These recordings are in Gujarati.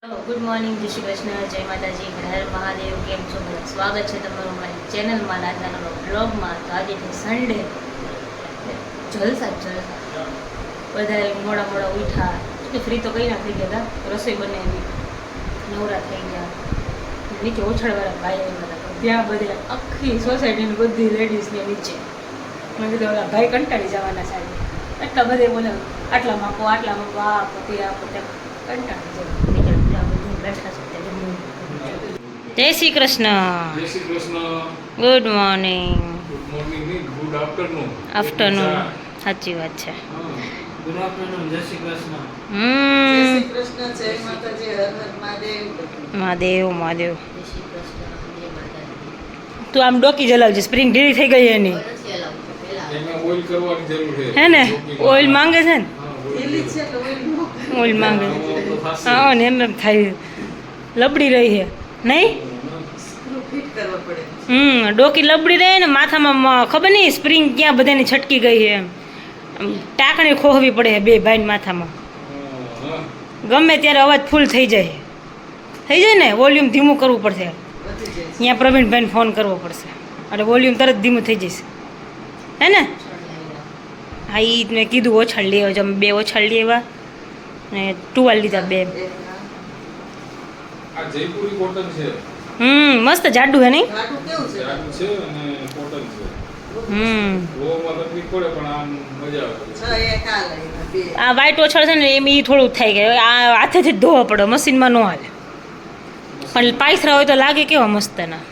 ગુડ મોર્નિંગ, જય શ્રી કૃષ્ણ, જય માતાજી, હર મહાદેવ. કેમ છો બધા? સ્વાગત છે તમારું મારી ચેનલમાં, આજના બ્લોગમાં. તો આજે છે સન્ડે, જલસા જલસા. બધા મોડા મોડા ઉઠ્યા, ફ્રી તો કઈ ના થઈ ગયા હતા, રસોઈ બનાવી, નવરા થઈ ગયા. નીચે ઓછળવાળા ભાઈ આવ્યા હતા, ત્યાં બધે આખી સોસાયટીની બધી લેડીઝને નીચે. મેં કીધું ઓલા ભાઈ કંટાળી જવાના સાહેબ, એટલા બધે બોલે આટલા માપો, આ આપો, તે આપો, તે કંટાળી જાય. જય શ્રી કૃષ્ણ. જય Shri Krishna. Good morning. Good morning નહીં, ગુડ આફ્ટરનૂન. આફ્ટરનૂન, સાચી વાત છે. Good afternoon. જય શ્રી કૃષ્ણ. જય શ્રી કૃષ્ણ, જય માતાજી, હર હર મહાદેવ. મહાદેવ મહાદેવ. તું આમ ડોકી જલાવજે, સ્પ્રિંગ ઢીલી થઈ ગઈ એની. એમાં ઓઇલ કરવાની જરૂર છે. હે ને, ઓઇલ માંગે છે ને, ઢીલી છે તો ઓઇલ ઓઇલ માંગે. હા ને, એમ થાય લબડી રહી છે નહીં. સ્ક્રૂ ફિટ કરવા પડે. ડોકી લબડી રહે ને, માથામાં ખબર નહીં સ્પ્રિંગ ક્યાં બધાની છટકી ગઈ છે એમ. ટાંકણી ખોહવી પડે બે ભાઈ માથામાં. ગમે ત્યારે અવાજ ફૂલ થઈ જાય ને, વોલ્યુમ ધીમું કરવું પડશે. વધી જાય. અહીંયા પ્રવીણભાઈને ફોન કરવો પડશે એટલે વોલ્યુમ તરત ધીમું થઈ જશે, હે ને. હા, એ મેં કીધું ઓછાળ લઈ આવ્યો, અમે બે ઓછાળ લઈ આવ્યા ને ટુવાલ લીધા બે. આ જયપુરી કોટન છે. મસ્ત જાડું હે નહીં. ઘાટું કેવું છે? જાડું છે અને કોટન છે. ધોવામાં તકલીફ પડે પણ આમ મજા આવે. છ એક આ લઈને બે. આ વ્હાઈટ ઓછાળ છે ને, એમ એ થોડું થાય કે આ હાથેથી જ ધોવા પડે, મશીનમાં ન હાલે. પણ પાયસરા હોય તો લાગે કેવા મસ્ત એના.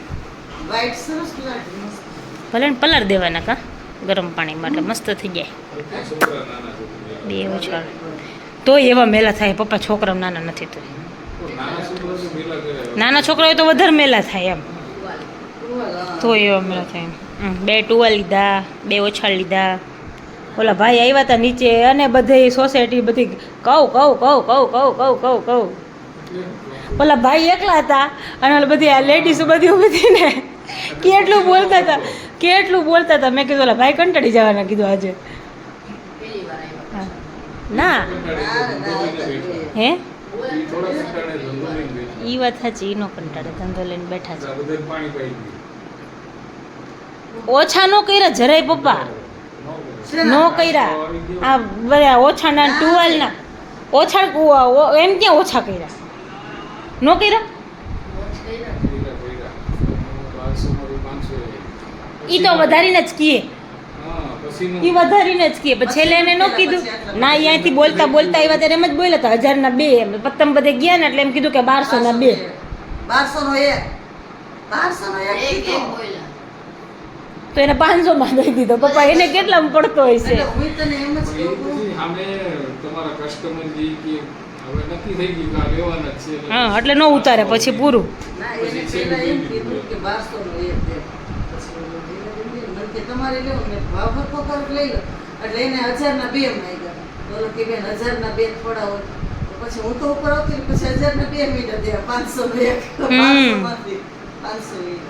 વ્હાઈટ સરસ લાગે, મસ્ત. ભલે ને પલાર દેવાના કા ગરમ પાણીમાં, એટલે મસ્ત થઈ જાય. છોકરા નાના છોકરા. બે ઓછાળ તો એવા મેલા થાય. પપ્પા છોકરા નાના નથી તો નાના છોકરા તો મેલા કરે. નાના છોકરા હોય તો વધારે મેલા થાય એમ, ટુવાલ, હા. તો એવા મેલા થાય એમ. બે ટુવાલ લીધા, બે ઓછાળ લીધા. ઓલા ભાઈ આવ્યા હતા નીચે, અને બધી સોસાયટી બધી કહું. ઓલા ભાઈ એકલા હતા અને ઓલા બધી આ લેડીઝો બધી ઊભી હતી ને, કેટલું બોલતા હતા. મેં કીધું ઓલા ભાઈ કંટાળી જવાના, કીધું આજે. હા. ના હે, ઈ થોડા કંટાળે ધંધો લઈને બેઠા. એ વાત સાચી, એનો કંટાળે ધંધો લઈને બેઠા છે. આ બધાને પાણી પાઈ ગયું. ઓછા નો કર્યા જરાય પપ્પા, નો કર્યા. આ બધા ઓછાના ટુવાલના ઓછા એમ ક્યાં ઓછા કર્યા, નો કર્યા. પૈડા. 500 માંથી 500. એ તો વધારીને જ કીએ, હા, પછીનું એ વધારીને જ કીએ. પછી છેલ્લે એને ન કીધું ના, અહીંયાથી બોલતા આવ્યા ત્યારે એમ જ બોલ્યા હતા 1000 ના 2. એમ પતંગ બધે ગયા ને એટલે એમ કીધું કે 1200 ના 2. 1200 નો એક. 1200 નો એક કીધો. તો એને 500 માં દઈ દીધો. પપ્પા એને કેટલામાં પડતો હોય છે. એટલે હું તને એમ જ પણ એ કહું. પછી સામે તમારા કસ્ટમર જે કે હવે નક્કી થઈ ગયું કે આ લેવાના જ છે. હા, એટલે ન ઉતારે પછી પૂરું. ના, એને પહેલા એમ કીધું કે 1200 નો એક દે. પછી ઓલો મને કે તમારે લેવું ને ભાવ હરખો કરો લઈ લો. એટલે એને 1000 ના 2 માંગ્યા. બોલો કે બેન 1000 ના 2 થોડા હોય. તો પછી હું તો ઉપર આવતી રહી, પછી 1000 ના 2 મીટર દે, 500 નો એક. 500 માંથી 500 એક.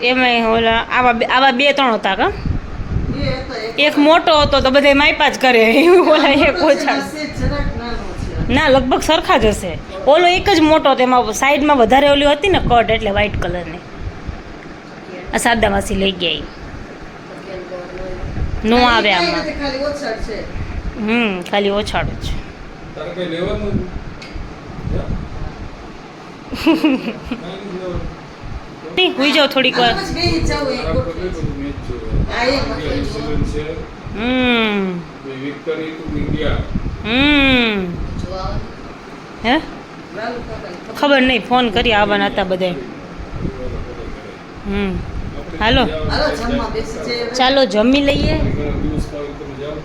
એમાં ઓલા આવા 2-3 હતા કા. બે હતા, એક મોટો હતો તો બધા માયપા જ કરે, ઓલા એક ઓછા. સેજ જરાક નાનો છે. ના, લગભગ સરખા જ હશે. ઓલો એક જ મોટો, તેમાં સાઈડમાં વધારે ઓલી હતી ને કટ, એટલે વ્હાઈટ કલરની. આ સાદા માસી લઈ ગયા ઈ. નો આવે કાંઈ આમાં. નથી, ખાલી ઓછળ છે. ખાલી ઓછાડ જ. તારે કઈ લેવાનું નથી? કાંઈ નથી લેવાનું. નહીં, હુઈ જાઓ થોડીક વાર. આમ જ બેસી જાઉં, એક બરાબર ગોઠવી. બધું મેચ જોવે. હા, એમ જ. ઇન્ડિયા ઇન્સ્યોરન્સ છે. The victory to India. હે, લાલુ કાકાને ખબર નહીં, ફોન કરી આવવાના હતા બધા. હાલો. હાલો જમવા બેસી જઈએ હવે. ચાલો જમી લઈએ, દિવસ પાવી તમે જાઓ ને.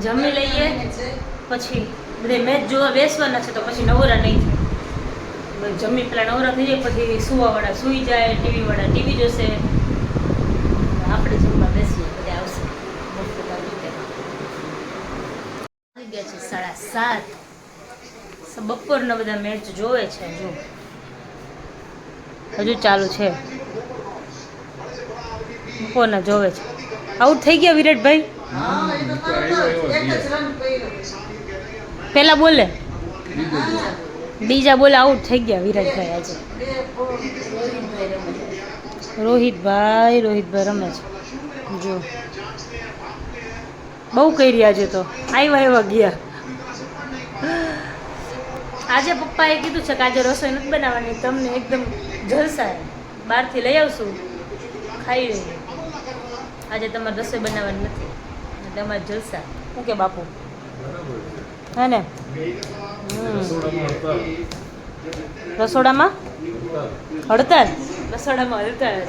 જમી લઈએ છે. પછી બધે મેચ જોવા બેસવાના છે, તો પછી નવરા નહીં થાય. જમી પેલા નવરા થઈ જાય, પછી સુવાવાળા સૂઈ જાય, ટીવી વાળા ટીવી જોશે, આપણે જમવા બેસીએ, બધા આવશે. આવી ગયા છે 7:30. બપોરના બધા મેચ જોવે છે. જો હજુ ચાલુ છે, બપોરના જોવે છે. આઉટ થઈ ગયા વિરાટભાઈ. હા, એ તો તો આવ્યો એવો તરત જ એક જ ગયો. રન કર્યો. પેલા બોલે બીજો હા, ગયો. બીજા બોલે આઉટ થઈ ગયા વિરાટભાઈ આજે. બે ફોર. રોહિતભાઈ રમે છે જો બહુ કરી આજે તો આવ્યા એવા ગયા. આજે પપ્પાએ કીધું છે કે આજે રસોઈ નથી બનાવવાની, તમને એકદમ જલસા બહારથી લઈ આવશું ખાઈ લઈએ. આજે તમારે રસોઈ બનાવવાની નથી, તમારે જલસા. શું કે બાપુ બરાબર છે. હે ને? રસોડામાં હતા. રસોડામાં હતા. હડતાલ, રસોડામાં હડતાલ.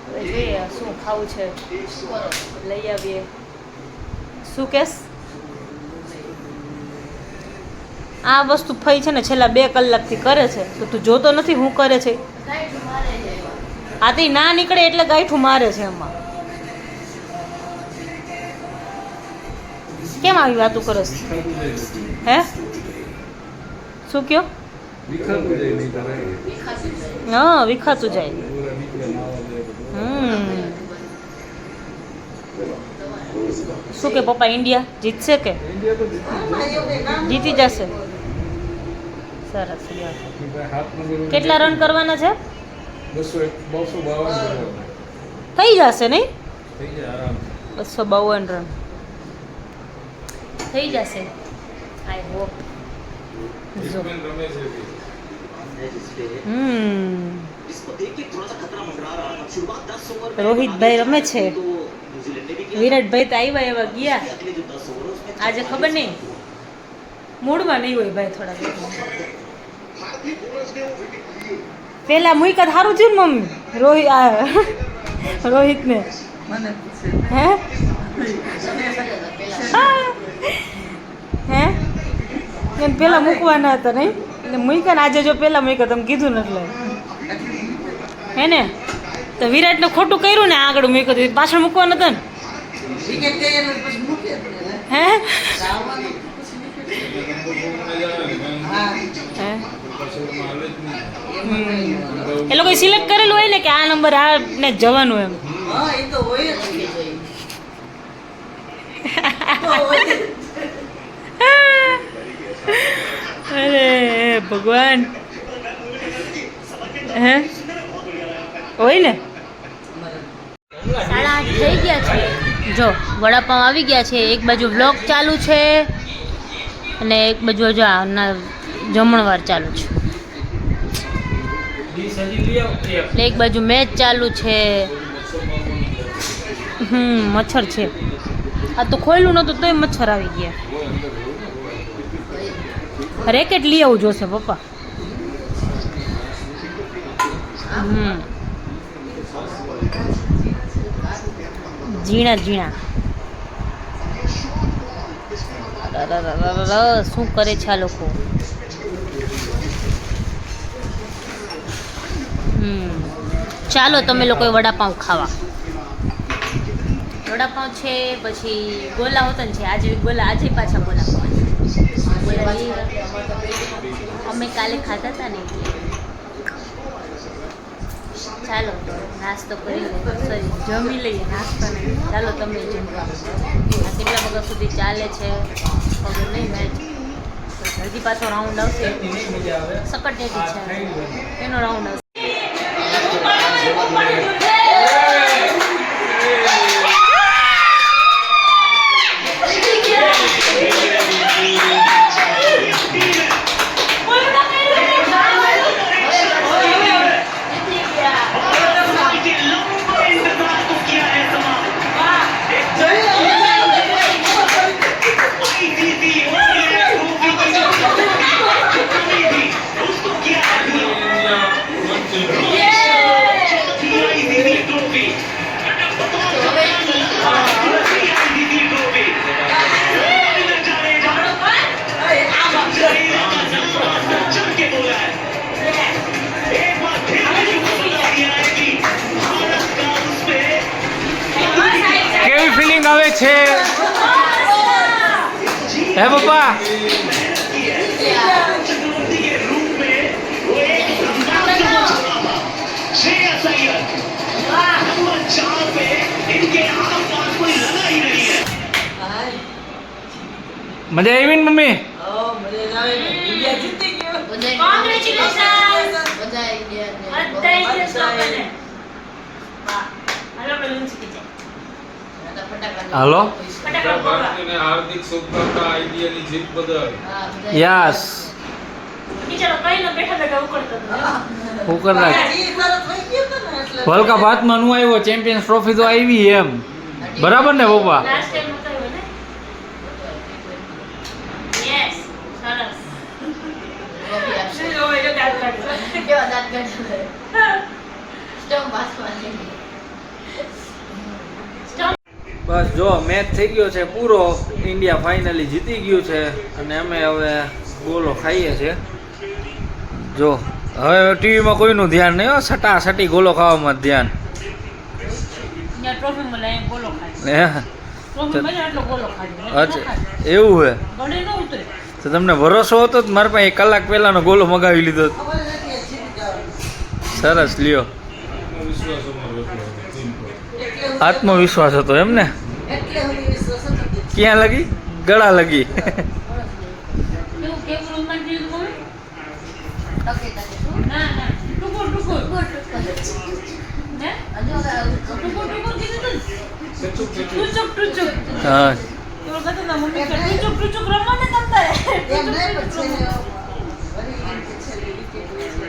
હવે જોઈએ શું ખાવું છે, લઈ આવીએ. શું કેસ? આ વસ્તુ ફઈ છે ને છેલ્લા 2 કલાકથી કરે છે, તો તું જોતો નથી શું કરે છે? આથી ના નીકળે એટલે ગાંઠું મારે છે એમાં. કેમ આવી વાતું કરસ? વિખાતું જાય બધું. હે શું કયો? વિખાતું જાય નહીં તારે. હા વિખાતું જાય. પૂરા નીકળે નાવા જાય બધું. શું કે પપ્પા ઇન્ડિયા જીતશે કે ઇન્ડિયા તો જીતી જ જાય ને. જીતી જશે? સરસ સરસ. આપણી પાસે 7 નંબર કેટલા રન કરવાના છે? 252 કરવાના. થઈ જશે નહીં? થઈ જાય આરામથી. 252 રન થઈ જશે. I hope. જો બેન રમે છે કે રોહિતભાઈ રમે છે, વિરાટભાઈ તો આવ્યા એવા ગયા. આજે ખબર નહીં મૂડમાં નહીં હોય ભાઈ થોડા દિવસ. પેલા મુઈકા સારું થયું ને મમ્મી રોહિતને મને પૂછે. હે હે એને પેલા મૂકવાના હતા નહીં એટલે મૂક્યા ને આજે જો પેલા મૂક્યા તમે કીધું ને એટલે હે ને. તો વિરાટને ખોટું કર્યું ને આગળ મૂક્યું હતું, પાછળ મૂકવાનું હતું ને. વિકેટ ગઈ એટલે પછી મૂકે જ ને. હે આવવાનું પછી વિકેટ. હા, હે પછી એમાં હાલે જ નહીં. એમાં કઈ ન. એ લોકોએ સિલેક્ટ કરેલું હોય ને કે આ નંબર આ ને જવાનું એમ. હા, એ તો હોય જ ને. તો હોય જ. અરે ભગવાન હે હોય ને. 8:30 થઈ ગયા છે. જો વડાપાઉં આવી ગયા છે, એક બાજુ વ્લોગ ચાલુ છે અને એક બાજુ જો આના જમણવાર ચાલુ છે. એટલે એક બાજુ મેચ ચાલુ છે. મચ્છર છે. આ તો ખોયલું નહોતું તોય મચ્છર આવી ગયા. રેકેટ લઈ આવું જોશે પપ્પા. ઝીણા ઝીણા. શું કરે છે આ લોકો? ચાલો તમે લોકોએ વડાપાઉં ખાવા. વડાપાઉં છે, પછી ગોલા હોતન છે. આજે ગોલા, આજે પાછા ગોલા ખાવા. અમે કાલે ખાધા હતા ને એટલે. ચાલો નાસ્તો કરી લઈએ, સોરી જમી લઈએ. નાસ્તો નહીં, ચાલો તમે જમવા. આ કેટલા વાગ્યા સુધી ચાલે છે ખબર નહીં મેચ. હજી પાછો રાઉન્ડ આવશે, સકટેટી છે એનો રાઉન્ડ આવશે. કેવી ફિલિંગ આવે છે હે પપ્પા? श्रेयस अय्यर नंबर 4 पे इनके आसपास મજા આવી ને મમ્મી? હા, મજા જ આવે ને. ઇન્ડિયા જીતી ગયો. કોંગ્રેચ્યુલેશન બધા ઇન્ડિયન બધા ઇન્ડિયન્સ લોકોને. વાહ હાલો આપણે લૂંચી કીધે હાલો. ફટાફટ બોલવા. ભારતીયને હાર્દિક શુભકામના આઈડીયાની જીત બદલ. યસ. બિચારો કઈ ન બેઠા બેઠા ઉકળતો હતો. હું કર નાખ. ઈ તરત થઈ ગયો તો ને એટલે. વર્લ્ડ કપ હાથમાં નું આવ્યો, ચેમ્પિયન્સ ટ્રોફી તો આવી એમ. બરાબર ને પપ્પા? લાસ્ટ ટાઈમ ઉતાર્યો ને યસ સરસ કોફી આપશે શું જોવે જો દાંત કાઢો. કેવા દાંત કાઢે સ્ટમ્પ પાસમાં બસ જો મેચ થઈ ગયો છે પૂરો, ઇન્ડિયા ફાઇનલી જીતી ગયું છે અને અમે હવે ગોલો ખાઈએ છીએ. જો હવે ટીવીમાં કોઈનું ધ્યાન નહીં હો, સટાસટી ગોલો ખાવામાં જ ધ્યાન. ત્યાં ટ્રોફી મળે એમ ગોલો ખાય. હે? ટ્રોફી મળે એટલો ગોલો ખાય. અચ્છા એવું હે? ગળે ન ઉતરે. તો તમને ભરોસો હતો તો મારા પાસે 1 કલાક પહેલાનો ગોલો મગાવી લીધો. ખબર જ નથી આ જીતી જવાનું. સરસ લ્યો. આત્મવિશ્વાસ અમારો એટલો હતો, ટીમ પર. એટલે હું આત્મવિશ્વાસ હતો એમ ને? એટલે હું વિશ્વાસ હતો કે ક્યાં લગી? ગળા લગી. કેવું કેવું રૂમમાં જીવ બોલ. ટકે ટકે શું ના ના ટુકુર ટુકુર ને હજુ ટુકુર ટુકુર કીધું તું સચુક સચુક. ટુચુક ટુચુક હા. તો કહેતો ના મમ્મી કે ટુચુક ટુચુક રમવા ને તમ તારે એમ નહીં પણ છેલ્લે વળી એમ કે છેલ્લે wicket લે છે.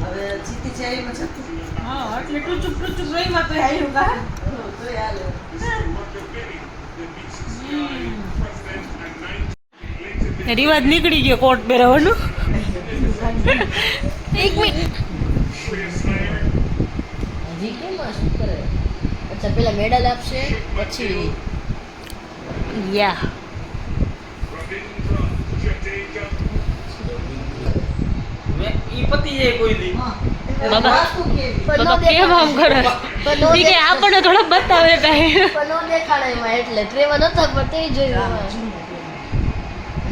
હવે જીતી જાય એમ જ હતું. હા એટલે ટુચુક ટુચુક રહીમાં તો આવ્યું કા તોય હાલે. રિવાજ નીકળી ગયો કોટ પહેરવાનું. એક મિનિટ હજી કેમ આ શું કરે અચ્છા પેલા મેડલ આપશે પછી યા ઈ પતિ જાય કોઈ દી. હા. બાબા. વાતું કેવી? તો તો કેમ આમ કરે ઈ કે આપણને થોડો બતાવે કાંઈ. પણ નો દેખાડે એમાં એટલે ટ્રેમાં નતા પણ તે જોયું એમાં.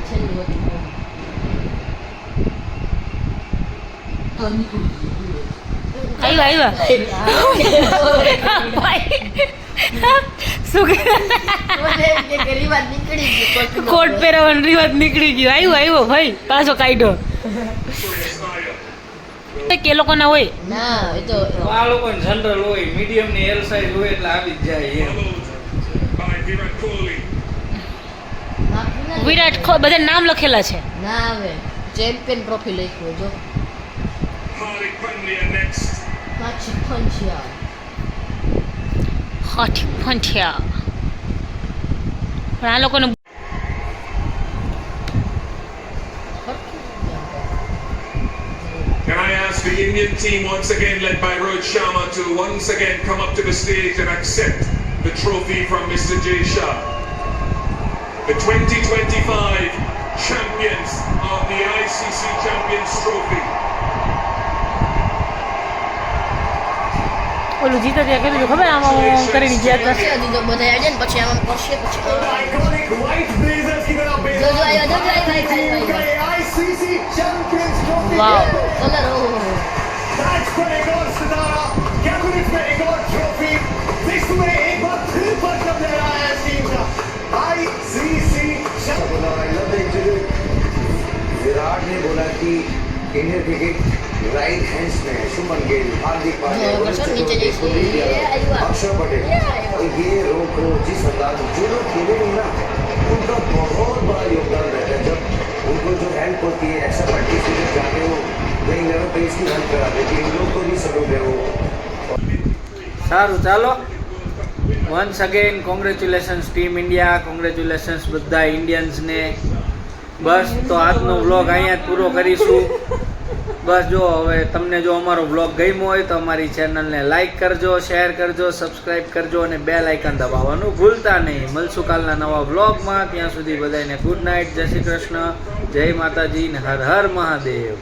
છેલ્લું હતું તો નીકળી ગયું. આવ્યા શું મને એમ કે ગરીબાત નીકળી ગઈ કોટ પહેરવાનો રિવાજ નીકળી ગયો. આવ્યો ભાઈ પાછો કાઢ્યો કે લોકોના હોય. ના એ તો આ લોકો જનરલ હોય, મીડિયમ ની એલ સાઈઝ હોય એટલે આવી જ જાય એમ. નાખી ના વિરાટ બધા નામ લખેલા છે. ના આવે ચેમ્પિયન ટ્રોફી લખ્યું જો પાછી પંચ્યા હાથી ફંઠિયા પણ આ લોકોને Can I ask the Indian team once again led by Rohit Sharma to once again come up to the stage and accept the trophy from Mr. Jay Shah. The 2025 champions of the ICC Champions Trophy. ઓલું જીતા ત્યાં કર્યું હતું ખબર આમાં કરીને ગયા હતા. પછી હજી તો બધા આવી જાય ને પછી આમાં કરશે પછી Iconic white blazers की तरफ જોજો આવ્યો ICC Champions Trophy વાવ કલર ઓહો मैच पर एक और सितारा कैबिनेट में एक और ट्रॉफी विश्व में एक बार फिर पर कब लहराया है इस टीम का ICC विराट ने बोला कि इंडियन क्रिकेट राइट हैंड्स में है शुभमन गिल हार्दिक पांड्या जो रोहित बच्चों नीचे शर्मा, जैसे कुलदीप ये यादव, आयुआ। अक्षर पटेल ये आयुआ। और ये रोक जिस अंदाज जो लोग खेले नहीं ना उनका बहुत बड़ा योगदान रहता है जब उनको जो हेल्प होती है एक्स्ट्रा प्रैक्टिस से जब जाके वो प्लेइंग लेवल पे इसकी हेल्प करा देती है इन लोग को भी सलूट है वो સારું ચાલો once again congratulations team India, congratulations બધા ઇન્ડિયન્સને. બસ તો આજનો વ્લોગ અહીંયા જ પૂરો કરીશું. બસ જો હવે તમને જો અમારો વ્લોગ ગમ્યો હોય તો અમારી ચેનલને લાઈક કરજો, શેર કરજો, સબસ્ક્રાઈબ કરજો અને બેલ આઇકન દબાવવાનું ભૂલતા નહીં. મળશું કાલના નવા વ્લોગમાં. ત્યાં સુધી બધાને ગુડ નાઇટ, જય શ્રી કૃષ્ણ, જય માતાજી ને હર હર મહાદેવ.